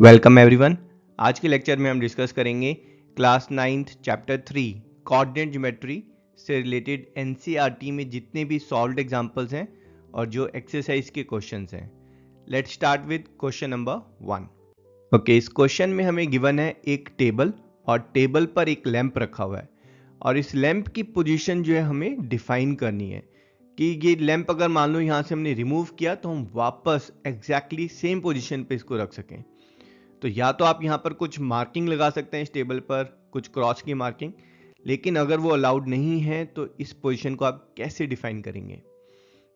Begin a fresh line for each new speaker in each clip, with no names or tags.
Welcome everyone. आज के lecture में हम डिस्कस करेंगे class 9th chapter 3 coordinate geometry से रिलेटेड एनसीईआरटी में जितने भी सॉल्व्ड एग्जांपल्स हैं और जो एक्सरसाइज के क्वेश्चंस हैं। Let's start with question number 1। Okay, इस क्वेश्चन में हमें गिवन है एक टेबल और टेबल पर एक लैंप रखा हुआ है और इस लैंप की पोजीशन जो है हमें डिफाइन करनी है कि ये लैंप अगर मान लो यहाँ से हमने रिमूव किया तो हम वापस एग्जैक्टली सेम पोजीशन पे इसको रख सकें। तो या तो आप यहाँ पर कुछ मार्किंग लगा सकते हैं इस टेबल पर, कुछ क्रॉस की मार्किंग, लेकिन अगर वो अलाउड नहीं है तो इस पोजीशन को आप कैसे डिफाइन करेंगे।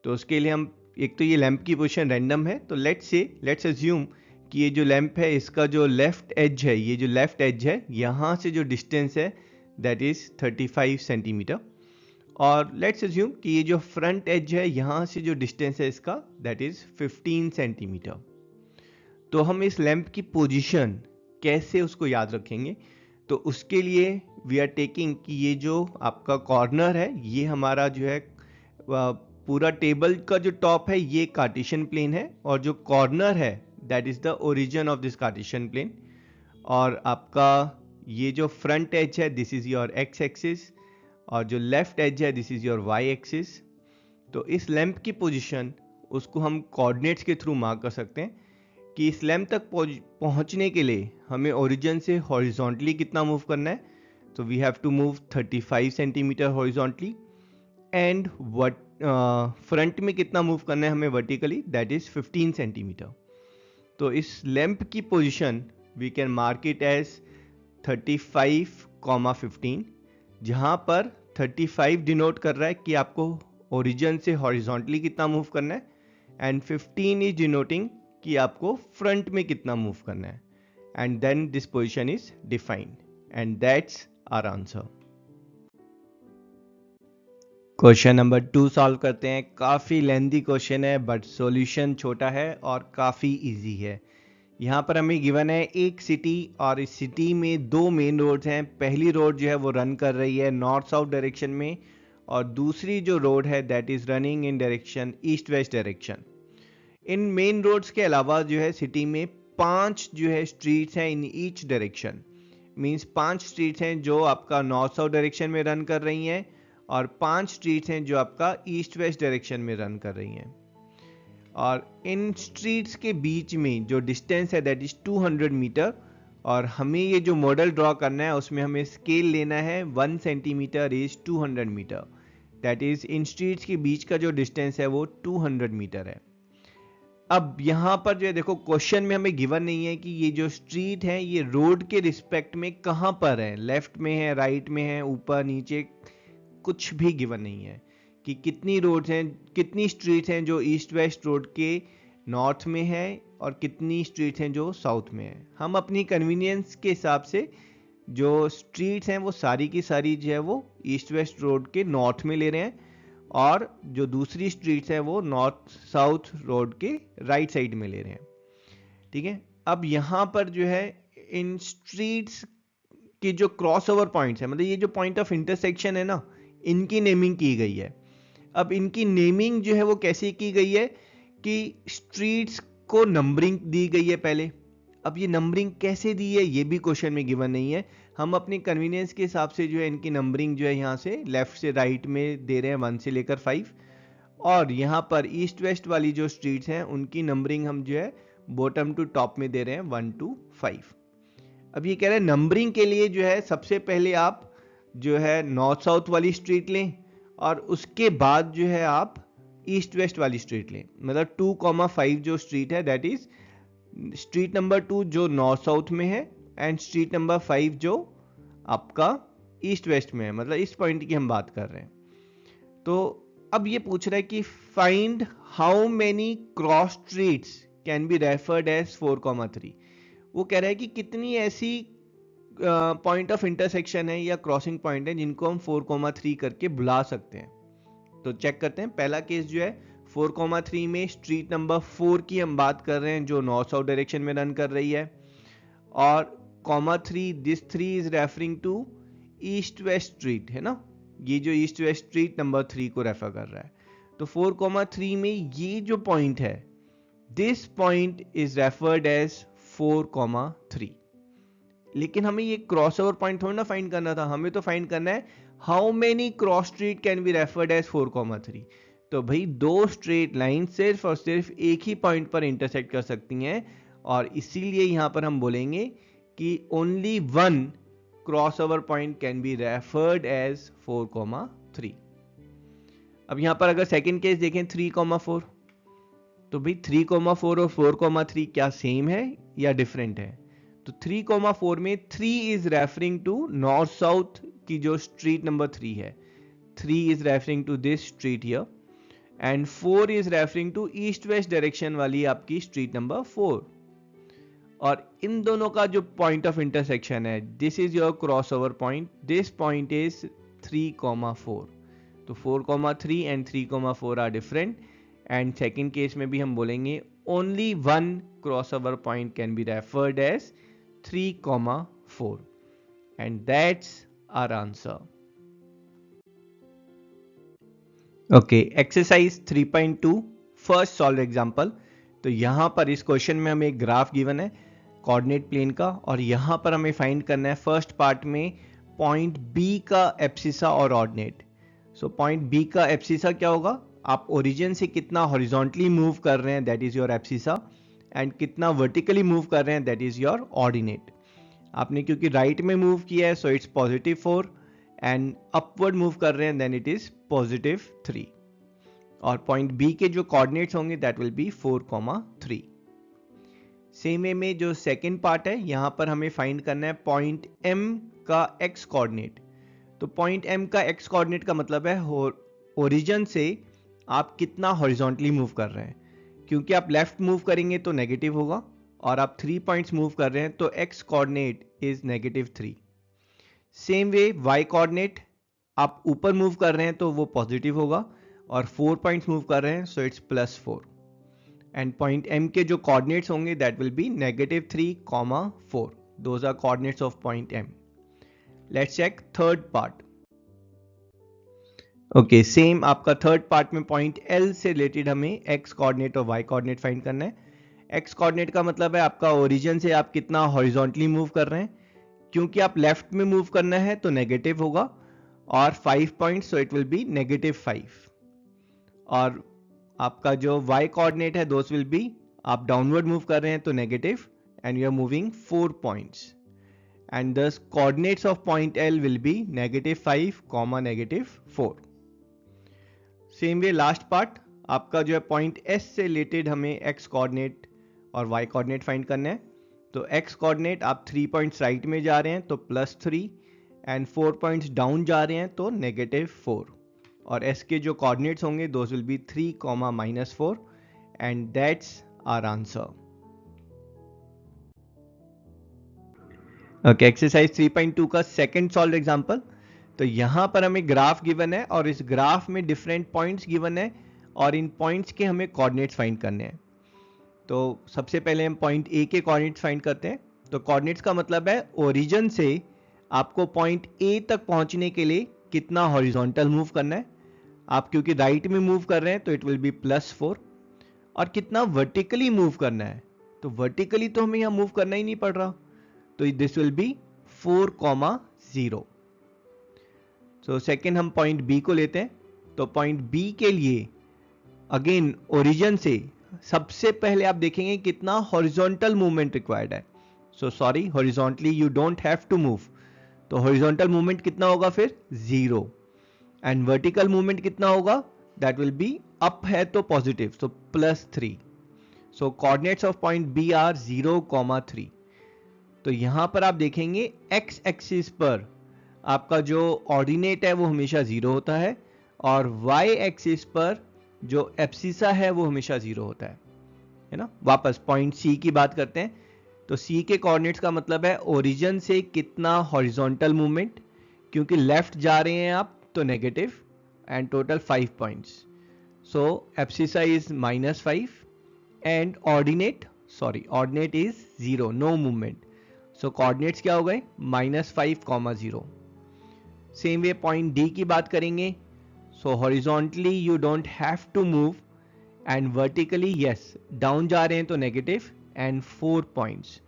तो उसके लिए हम एक तो ये लैंप की पोजीशन रैंडम है, तो लेट्स अज्यूम कि ये जो लैंप है इसका जो लेफ्ट एज है, ये जो लेफ्ट एज है यहाँ से जो डिस्टेंस है दैट इज 35 सेंटीमीटर, और लेट्स अज्यूम कि ये जो फ्रंट एज है यहाँ से जो डिस्टेंस है इसका दैट इज 15 सेंटीमीटर। तो हम इस लैंप की पोजीशन कैसे उसको याद रखेंगे, तो उसके लिए वी आर टेकिंग कि ये जो आपका कॉर्नर है ये हमारा जो है पूरा टेबल का जो टॉप है ये कार्टेशियन प्लेन है और जो कॉर्नर है that is the origin of this Cartesian plane, और आपका ये जो फ्रंट एज है this is your x axis और जो लेफ्ट एज है this is your y axis. तो इस लैंप की पोजीशन उसको हम कोऑर्डिनेट्स के थ्रू मार्क कर सकते हैं कि इस लैंप तक पहुंचने के लिए हमें ओरिजिन से हॉरिजॉन्टली कितना मूव करना है। तो we have to move 35 centimetre horizontally and front में कितना मूव करना है हमें वर्टिकली दैट इज 15 सेंटीमीटर। तो इस लैंप की position we can mark it as 35,15, जहां पर 35 डिनोट कर रहा है कि आपको ओरिजिन से हॉरिजॉन्टली कितना मूव करना है एंड 15 इज डिनोटिंग कि आपको फ्रंट में कितना मूव करना है, and then this position is defined and that's our answer. Question number 2 solve करते हैं। काफ़ी लेंथी क्वेश्चन है बट सॉल्यूशन छोटा है और काफ़ी इजी है। यहाँ पर हमें गिवन है एक सिटी और इस सिटी में दो मेन रोड्स हैं। पहली रोड जो है वो रन कर रही है नॉर्थ साउथ डायरेक्शन में और दूसरी जो रोड है that is running in direction east west direction. इन मेन रोड्स के अलावा जो है सिटी में 5 जो है स्ट्रीट्स हैं in each direction, means 5 streets हैं जो आपका नॉर्थ साउथ डायरेक्शन में रन कर रही हैं और 5 स्ट्रीट्स हैं जो आपका ईस्ट वेस्ट डायरेक्शन में रन कर रही हैं। और इन स्ट्रीट्स के बीच में जो डिस्टेंस है दैट इज 200 मीटर और हमें ये जो मॉडल ड्रॉ करना है उसमें हमें स्केल लेना है 1 centimetre is 200 metre, that is इन स्ट्रीट्स के बीच का जो डिस्टेंस है वो 200 मीटर है। अब यहाँ पर जो है देखो क्वेश्चन में हमें गिवन नहीं है कि ये जो स्ट्रीट है ये रोड के रिस्पेक्ट में कहाँ पर है, लेफ्ट में है, राइट में है, ऊपर नीचे, कुछ भी गिवन नहीं है कि कितनी रोड्स हैं, कितनी स्ट्रीट्स हैं जो ईस्ट वेस्ट रोड के नॉर्थ में है और कितनी स्ट्रीट्स हैं जो साउथ में है। हम अपनी कन्वीनियंस के हिसाब से जो स्ट्रीट्स हैं वो सारी की सारी जो है वो ईस्ट वेस्ट रोड के नॉर्थ में ले रहे हैं और जो दूसरी स्ट्रीट्स हैं वो नॉर्थ साउथ रोड के राइट साइड में ले रहे हैं। ठीक है, अब यहाँ पर जो है इन स्ट्रीट्स के जो क्रॉस ओवर पॉइंट्स है, मतलब ये जो पॉइंट ऑफ इंटरसेक्शन है ना, इनकी नेमिंग की गई है। अब इनकी नेमिंग जो है वो कैसे की गई है कि स्ट्रीट्स को नंबरिंग दी गई है पहले। अब ये नंबरिंग कैसे दी है ये भी क्वेश्चन में गिवन नहीं है। हम अपनी कन्वीनियंस के हिसाब से जो है इनकी नंबरिंग जो है यहाँ से लेफ्ट से राइट में दे रहे हैं 1 से लेकर 5, और यहाँ पर ईस्ट वेस्ट वाली जो स्ट्रीट्स हैं उनकी नंबरिंग हम जो है बॉटम टू टॉप में दे रहे हैं 1 to 5। अब ये कह रहे हैं नंबरिंग के लिए जो है सबसे पहले आप जो है नॉर्थ साउथ वाली स्ट्रीट लें और उसके बाद जो है आप ईस्ट वेस्ट वाली स्ट्रीट लें, मतलब 2,5 जो स्ट्रीट है दैट इज स्ट्रीट नंबर 2 जो नॉर्थ साउथ में है एंड स्ट्रीट नंबर 5 जो आपका ईस्ट वेस्ट में है, मतलब इस पॉइंट की हम बात कर रहे हैं। तो अब ये पूछ रहा है कि find how many cross streets can be referred as 4,3। वो कह रहा है कि कितनी ऐसी पॉइंट ऑफ इंटरसेक्शन है या क्रॉसिंग पॉइंट है जिनको हम 4,3 करके बुला सकते हैं। तो चेक करते हैं। पहला केस जो है 4,3 में स्ट्रीट नंबर 4 की हम बात कर रहे हैं जो नॉर्थ साउथ डायरेक्शन में रन कर रही है, और (3) this 3 is referring to east west street है ना, ये जो ईस्ट वेस्ट स्ट्रीट नंबर 3 को रेफर कर रहा है। तो 4,3 में ये जो पॉइंट है this point is referred as 4,3। लेकिन हमें ये क्रॉस ओवर पॉइंट थोड़ा ना फाइंड करना था, हमें तो फाइंड करना है how many cross street can be referred as 4,3। तो भाई दो स्ट्रेट लाइन सिर्फ और सिर्फ एक ही पॉइंट पर इंटरसेक्ट कर सकती हैं, और इसीलिए यहां पर हम बोलेंगे कि only one cross over point can be referred as 4,3। अब यहां पर अगर सेकेंड केस देखें 3,4, तो भाई 3,4 और 4,3 क्या सेम है या डिफरेंट है? तो 3,4 में 3 is referring to north south की जो स्ट्रीट नंबर 3 है, 3 is referring to this street here, and 4 is referring to east west direction वाली आपकी स्ट्रीट नंबर 4। और इन दोनों का जो पॉइंट ऑफ इंटरसेक्शन है, this is your cross over point, this point is 3,4। तो 4,3 and 3,4 are different, and second case में भी हम बोलेंगे only one cross over point can be referred as 3,4, and that's our answer. Okay, exercise 3.2 first solve example. तो यहां पर इस question में हमें एक ग्राफ गिवन है कोऑर्डिनेट प्लेन का, और यहां पर हमें फाइंड करना है फर्स्ट पार्ट में पॉइंट बी का एब्सिसा और ऑर्डिनेट। सो पॉइंट बी का एब्सिसा क्या होगा? आप ओरिजिन से कितना हॉरिजॉन्टली मूव कर रहे हैं, that is your abscissa, and कितना वर्टिकली मूव कर रहे हैं, दैट इज योर ऑर्डिनेट। आपने क्योंकि राइट में मूव किया है सो इट्स +4, एंड अपवर्ड मूव कर रहे हैं देन इट इज +3। और पॉइंट बी के जो कोऑर्डिनेट्स होंगे that will B 4,3। Same way में जो सेकेंड पार्ट है, यहां पर हमें फाइंड करना है पॉइंट एम का एक्स कोऑर्डिनेट। तो पॉइंट एम का एक्स कोऑर्डिनेट का मतलब है ओरिजिन से आप कितना हॉरिजॉन्टली मूव कर रहे हैं। क्योंकि आप लेफ्ट मूव करेंगे तो नेगेटिव होगा, और आप 3 पॉइंट्स मूव कर रहे हैं तो x coordinate is -3। Same way y coordinate, आप ऊपर मूव कर रहे हैं तो वो पॉजिटिव होगा, और 4 पॉइंट्स मूव कर रहे हैं so it's +4, and point M के जो कोऑर्डिनेट्स होंगे that will be -3, 4। Those are coordinates of point M. Let's check third part. Okay, same आपका थर्ड पार्ट में पॉइंट एल से रिलेटेड हमें एक्स कोऑर्डिनेट और वाई कोऑर्डिनेट फाइंड करना है। एक्स कोऑर्डिनेट का मतलब है आपका ओरिजिन से आप कितना हॉरिजॉन्टली मूव कर रहे हैं। क्योंकि आप लेफ्ट में मूव करना है तो नेगेटिव होगा, और 5 points so it will be -5। और आपका जो y कोऑर्डिनेट है दोस विल बी, आप डाउनवर्ड मूव कर रहे हैं तो negative, and you are moving 4 points, and the coordinates of point L will be -5, -4। Same way last part आपका जो है पॉइंट S से रिलेटेड हमें x कोऑर्डिनेट और y कोऑर्डिनेट फाइंड करना है। तो x कोऑर्डिनेट आप 3 पॉइंट्स राइट में जा रहे हैं तो +3, एंड 4 पॉइंट्स डाउन जा रहे हैं तो -4, और s के जो कोऑर्डिनेट्स होंगे those will be 3, -4, and that's our answer. Okay, exercise 3.2 का सेकंड सॉल्व एग्जांपल। तो यहां पर हमें ग्राफ गिवन है, और इस ग्राफ में डिफरेंट पॉइंट्स गिवन है, और इन पॉइंट्स के हमें कोऑर्डिनेट्स फाइंड करने हैं। तो सबसे पहले हम पॉइंट ए के कोऑर्डिनेट्स फाइंड करते हैं। तो कोऑर्डिनेट्स का मतलब है ओरिजिन से आपको पॉइंट ए तक पहुंचने के लिए कितना हॉरिजॉन्टल मूव करना है। आप क्योंकि राइट में मूव कर रहे हैं तो इट विल बी +4, और कितना वर्टिकली मूव करना है। तो वर्टिकली तो हमें यहां मूव करना ही नहीं पड़ रहा, तो this will be 4,0। So second हम पॉइंट बी को लेते हैं। तो पॉइंट बी के लिए अगेन ओरिजिन से सबसे पहले आप देखेंगे कितना हॉरिजॉन्टल मूवमेंट रिक्वायर्ड है। So sorry, horizontally you don't have to move, तो हॉरिजॉन्टल मूवमेंट कितना होगा फिर 0, एंड वर्टिकल मूवमेंट कितना होगा, दैट विल बी अप है तो positive, so +3। So coordinates of point B are 0, 3। तो यहां पर आप देखेंगे x एक्सिस पर आपका जो ऑर्डिनेट है वो हमेशा 0 होता है, और y एक्सिस पर जो एब्सिसा है वो हमेशा 0 होता है ना। वापस पॉइंट C की बात करते हैं। तो C के कोऑर्डिनेट्स का मतलब है ओरिजिन से कितना हॉरिजॉन्टल मूवमेंट। क्योंकि लेफ्ट जा रहे हैं आप तो negative, and total 5 points, so abscissa is -5, and ordinate is 0, no movement. So coordinates क्या हो गए, -5, 0। सेम वे पॉइंट डी की बात करेंगे। So horizontally you don't have to move, and vertically yes, down जा रहे हैं तो negative, and 4 points.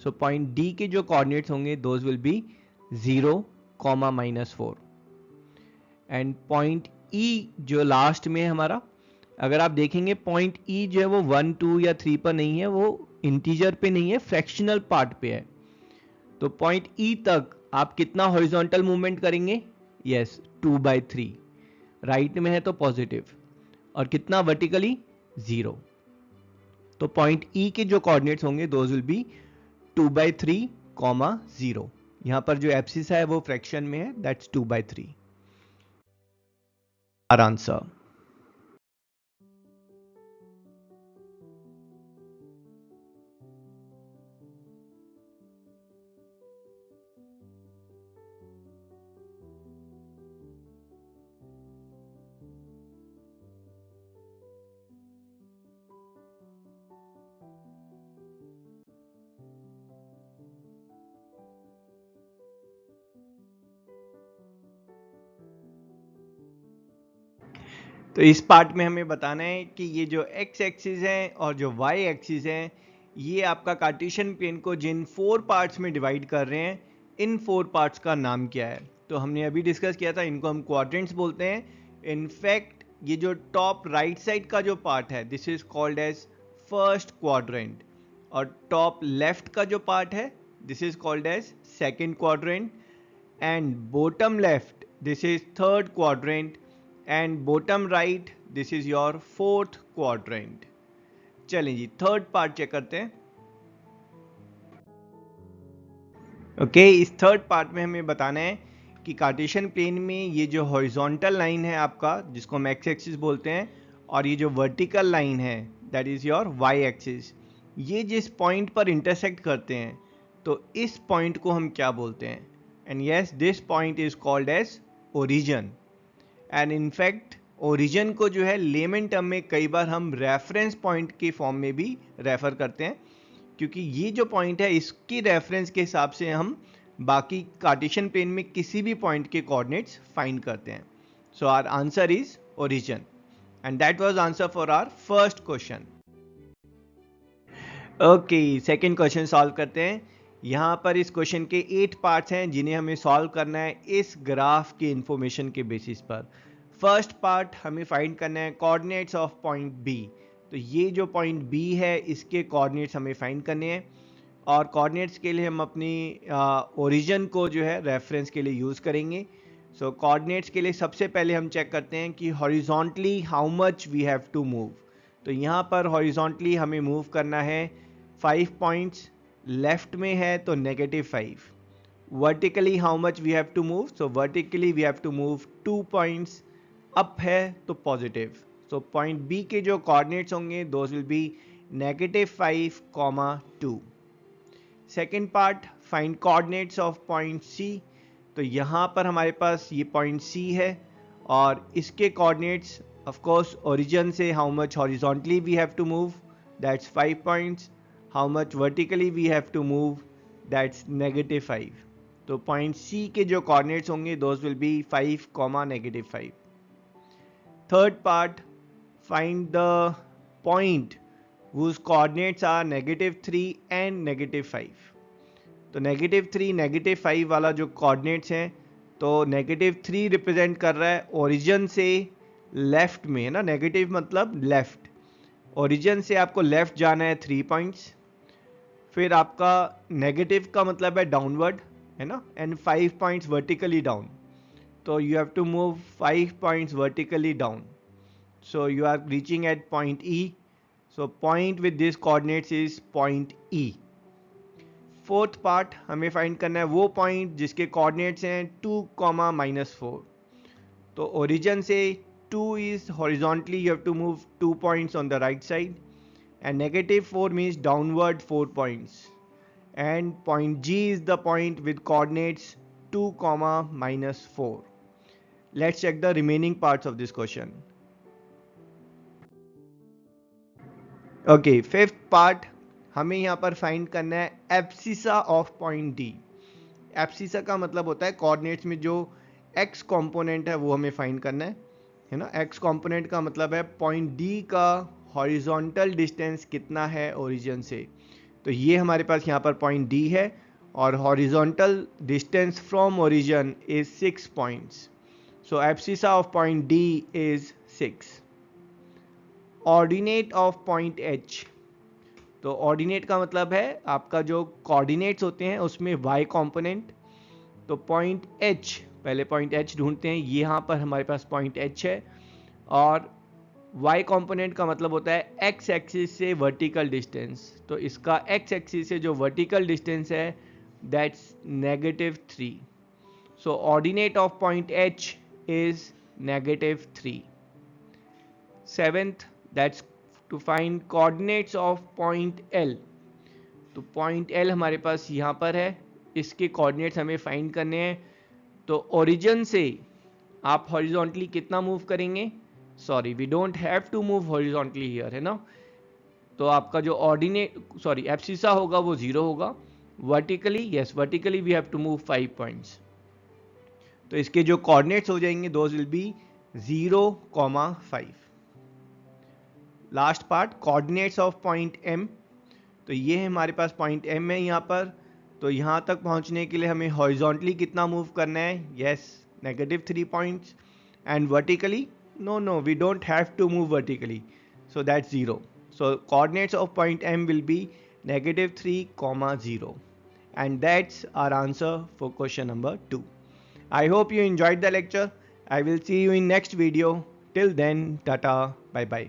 So point D के जो कोऑर्डिनेट्स होंगे those will be 0, -4 and point E जो लास्ट में है हमारा, अगर आप देखेंगे पॉइंट ई जो है वो 1, 2 या 3 पर नहीं है, वो इंटीजर पे नहीं है, फ्रैक्शनल पार्ट पे है। तो पॉइंट ई तक आप कितना हॉरिजॉन्टल मूवमेंट करेंगे? यस, 2/3। राइट में है तो पॉजिटिव, और कितना वर्टिकली? 0। तो पॉइंट ई के जो कोऑर्डिनेट्स होंगे दोज विल बी 2/3, 0। यहां पर जो एब्सिस है वो फ्रैक्शन में है, दैट्स 2/3। Our answer. तो इस पार्ट में हमें बताना है कि ये जो एक्स एक्सिस है और जो वाई एक्सिस है, ये आपका कार्टेशियन प्लेन को जिन 4 पार्ट्स में डिवाइड कर रहे हैं, इन 4 पार्ट्स का नाम क्या है? तो हमने अभी डिस्कस किया था, इनको हम क्वाड्रेंट्स बोलते हैं। इनफैक्ट ये जो टॉप राइट साइड का जो पार्ट है, this is called as first quadrant, और टॉप लेफ्ट का जो पार्ट है, this is called as second quadrant, and bottom left this is third quadrant, and bottom right this is your fourth quadrant. चलें जी, third part check करते हैं। Okay, इस third part में हमें बताना है कि कार्टेशियन प्लेन में ये जो हॉरिजॉन्टल लाइन है आपका, जिसको हम एक्स एक्सिस बोलते हैं, और ये जो वर्टिकल लाइन है that is your y axis, ये जिस पॉइंट पर इंटरसेक्ट करते हैं, तो इस पॉइंट को हम क्या बोलते हैं? And yes, this point is called as origin. And in fact origin को जो है लेमन टर्म में कई बार हम रेफरेंस पॉइंट के फॉर्म में भी रेफर करते हैं, क्योंकि ये जो पॉइंट है इसकी रेफरेंस के हिसाब से हम बाकी कार्टेशियन प्लेन में किसी भी पॉइंट के कोऑर्डिनेट्स फाइंड करते हैं। So our answer is origin, and that was answer for our first question. Okay, second question solve करते हैं। यहाँ पर इस क्वेश्चन के 8 पार्ट्स हैं जिन्हें हमें सॉल्व करना है इस ग्राफ के इंफॉर्मेशन के बेसिस पर। फर्स्ट पार्ट हमें फाइंड करना है कोऑर्डिनेट्स ऑफ पॉइंट बी। तो ये जो पॉइंट बी है इसके कोऑर्डिनेट्स हमें फाइंड करने हैं, और कोऑर्डिनेट्स के लिए हम अपनी ओरिजिन को जो है रेफरेंस के लिए यूज़ करेंगे। सो कोऑर्डिनेट्स के लिए सबसे पहले हम चेक करते हैं कि horizontally how much we have to move. तो यहाँ पर हॉरिजॉन्टली हमें मूव करना है 5 पॉइंट्स, लेफ्ट में है तो -5। Vertically how much we have to move? So vertically we have to move 2 points, up है तो पॉजिटिव। सो पॉइंट बी के जो कोऑर्डिनेट्स होंगे those will be -5, 2। Second part, find coordinates of point C. तो यहाँ पर हमारे पास ये पॉइंट सी है, और इसके कोऑर्डिनेट्स ऑफ कोर्स ओरिजिन से how much horizontally we have to move, that's 5 points, how much vertically we have to move, that's -5। तो पॉइंट सी के जो कोऑर्डिनेट्स होंगे those will be 5, -5। Third part, find the point whose coordinates are -3 and -5। तो -3, -5 वाला जो coordinates हैं, तो -3 represent कर रहा है ओरिजिन से लेफ्ट में, है ना, नेगेटिव मतलब लेफ्ट। ओरिजिन से आपको लेफ्ट जाना है 3 पॉइंट्स, फिर आपका नेगेटिव का मतलब है डाउनवर्ड, है ना, एंड 5 पॉइंट्स वर्टिकली डाउन। तो you have to move 5 points vertically down, so you are reaching at point E. So point with these coordinates is point E. Fourth part, हमें find करना है वो पॉइंट जिसके coordinates हैं 2, -4। तो origin से 2 is horizontally you have to move 2 points on the right side, and -4 means downward 4 points, and point G is the point with coordinates 2, -4. Let's check the remaining parts of this question. Okay, fifth part, हमें यहाँ पर find करना है abscissa of point D. Abscissa का मतलब होता है coordinates में जो एक्स कंपोनेंट है वो हमें फाइंड करना है ना। एक्स कंपोनेंट का मतलब है पॉइंट डी का हॉरिजॉन्टल डिस्टेंस कितना है ओरिजिन से। तो ये हमारे पास यहाँ पर पॉइंट डी है और horizontal distance from origin is 6 points. So abscissa of point D is 6. Ordinate of point H. तो ऑर्डिनेट का मतलब है आपका जो कोऑर्डिनेट्स होते हैं उसमें y कंपोनेंट. तो पॉइंट एच, पहले पॉइंट एच ढूंढते हैं. यहाँ पर हमारे पास पॉइंट एच है और y कंपोनेंट का मतलब होता है x एक्सिस से वर्टिकल डिस्टेंस. तो इसका x एक्सिस से जो वर्टिकल डिस्टेंस है that's -3. So ordinate of point h is -3. Seventh, that's to find coordinates of point L. तो पॉइंट L हमारे पास यहाँ पर है, इसके कोऑर्डिनेट्स हमें फाइंड करने हैं. तो ओरिजिन से आप हॉरिजॉन्टली कितना मूव करेंगे? Sorry, we don't have to move horizontally here, है ना. तो आपका जो एब्सिसा होगा वो 0 होगा. Vertically, yes, vertically we have to move 5 points. तो इसके जो कोऑर्डिनेट्स हो जाएंगे those will be 0, 5. Last part, coordinates of point M. तो ये है हमारे पास पॉइंट M है यहाँ पर. तो यहाँ तक पहुँचने के लिए हमें हॉरिजॉन्टली कितना मूव करना है? Yes, -3 points. And vertically, no, we don't have to move vertically, so that's 0. So coordinates of point M will be -3, 0. And that's our answer for question number 2. I hope you enjoyed the lecture. I will see you in next video. Till then, tata, bye bye.